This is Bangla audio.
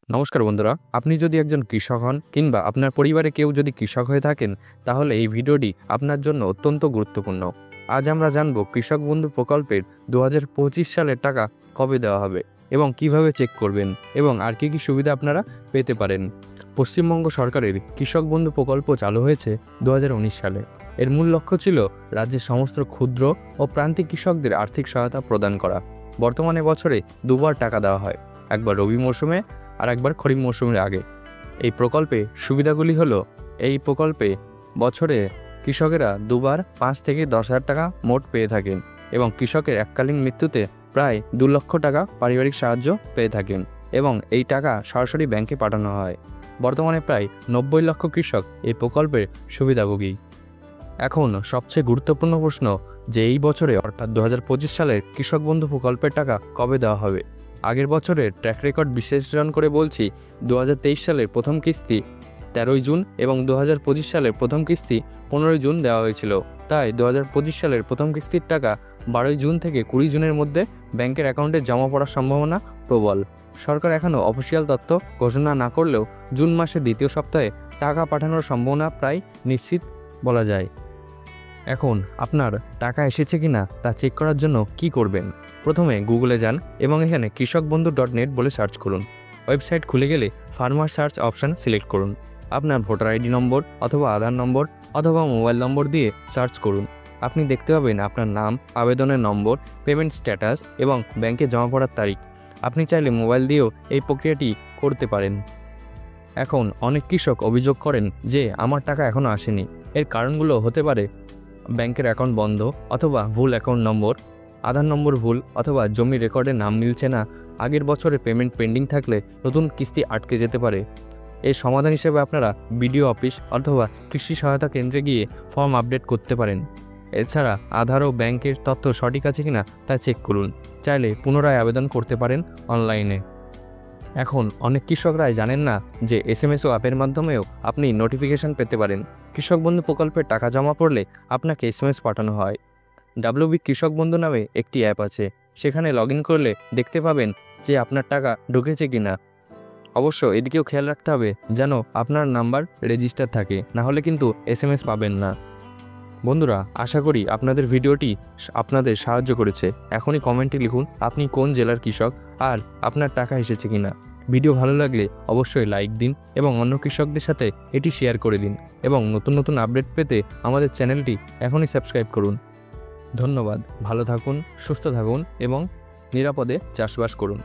নমস্কার বন্ধুরা, আপনি যদি একজন কৃষক হন কিংবা আপনার পরিবারে কেউ যদি কৃষক হয়ে থাকেন, তাহলে এই ভিডিওটি আপনার জন্য অত্যন্ত গুরুত্বপূর্ণ। আজ আমরা জানব কৃষক বন্ধু প্রকল্পের 2025 সালের টাকা কবে দেওয়া হবে এবং কিভাবে চেক করবেন এবং আর কি সুবিধা আপনারা পেতে পারেন। পশ্চিমবঙ্গ সরকারের কৃষক বন্ধু প্রকল্প চালু হয়েছে 2019 সালে। এর মূল লক্ষ্য ছিল রাজ্যের সমস্ত ক্ষুদ্র ও প্রান্তিক কৃষকদের আর্থিক সহায়তা প্রদান করা। বর্তমানে বছরে দুবার টাকা দেওয়া হয়, একবার রবি মৌসুমে আর একবার খরিফ মৌসুমের আগে। এই প্রকল্পে সুবিধাগুলি হলো, এই প্রকল্পে বছরে কৃষকেরা দুবার 5 থেকে 10,000 টাকা মোট পেয়ে থাকেন এবং কৃষকের এককালীন মৃত্যুতে প্রায় 2 লক্ষ টাকা পারিবারিক সাহায্য পেয়ে থাকেন এবং এই টাকা সরাসরি ব্যাংকে পাঠানো হয়। বর্তমানে প্রায় 90 লক্ষ কৃষক এই প্রকল্পের সুবিধাভোগী। এখন সবচেয়ে গুরুত্বপূর্ণ প্রশ্ন যে এই বছরে অর্থাৎ 2025 সালের কৃষক বন্ধু প্রকল্পের টাকা কবে দেওয়া হবে। আগের বছরের ট্র্যাক রেকর্ড বিশ্লেষণ করে বলছি, 2023 সালের প্রথম কিস্তি 13 জুন এবং 2025 সালের প্রথম কিস্তি 15 জুন দেওয়া হয়েছিল। তাই 2025 সালের প্রথম কিস্তির টাকা 12 জুন থেকে 20 জুনের মধ্যে ব্যাংকের অ্যাকাউন্টে জমা পড়ার সম্ভাবনা প্রবল। সরকার এখনও অফিসিয়াল তথ্য ঘোষণা না করলেও জুন মাসের দ্বিতীয় সপ্তাহে টাকা পাঠানোর সম্ভাবনা প্রায় নিশ্চিত বলা যায়। এখন আপনার টাকা এসেছে কিনা তা চেক করার জন্য কি করবেন? প্রথমে গুগলে যান এবং এখানে কৃষকবন্ধু.net বলে সার্চ করুন। ওয়েবসাইট খুলে গেলে ফার্মার সার্চ অপশান সিলেক্ট করুন। আপনার ভোটার আইডি নম্বর অথবা আধার নম্বর অথবা মোবাইল নম্বর দিয়ে সার্চ করুন। আপনি দেখতে পাবেন আপনার নাম, আবেদনের নম্বর, পেমেন্ট স্ট্যাটাস এবং ব্যাংকে জমা পড়ার তারিখ। আপনি চাইলে মোবাইল দিয়েও এই প্রক্রিয়াটি করতে পারেন। এখন অনেক কৃষক অভিযোগ করেন যে আমার টাকা এখনও আসেনি। এর কারণগুলো হতে পারে ব্যাংকের অ্যাকাউন্ট বন্ধ অথবা ভুল অ্যাকাউন্ট নম্বর, আধার নম্বর ভুল অথবা জমি রেকর্ডে নাম মিলছে না, আগের বছরে পেমেন্ট পেন্ডিং থাকলে নতুন কিস্তি আটকে যেতে পারে। এর সমাধান হিসেবে আপনারা বিডিও অফিস অথবা কৃষি সহায়তা কেন্দ্রে গিয়ে ফর্ম আপডেট করতে পারেন। এছাড়া আধার ও ব্যাংকের তথ্য সঠিক আছে কিনা তা চেক করুন। চাইলে পুনরায় আবেদন করতে পারেন অনলাইনে। এখন অনেক কৃষকরাই জানেন না যে SMS ও অ্যাপের মাধ্যমেও আপনি নোটিফিকেশান পেতে পারেন। কৃষক বন্ধু প্রকল্পের টাকা জমা পড়লে আপনাকে SMS পাঠানো হয়। WB কৃষক বন্ধু নামে একটি অ্যাপ আছে, সেখানে লগ ইন করলে দেখতে পাবেন যে আপনার টাকা ঢুকেছে কিনা। অবশ্য এদিকেও খেয়াল রাখতে হবে যেন আপনার নাম্বার রেজিস্টার থাকে, না হলে কিন্তু SMS পাবেন না। বন্ধুরা, আশা করি আপনাদের ভিডিওটি আপনাদের সাহায্য করেছে। এখনই কমেন্টে লিখুন আপনি কোন জেলার কৃষক আর আপনার টাকা এসেছে কিনা। ভিডিও ভালো লাগলে অবশ্যই লাইক দিন এবং অন্য কৃষকদের সাথে এটি শেয়ার করে দিন এবং নতুন নতুন আপডেট পেতে আমাদের চ্যানেলটি এখনই সাবস্ক্রাইব করুন। ধন্যবাদ। ভালো থাকুন, সুস্থ থাকুন এবং নিরাপদে চাষবাস করুন।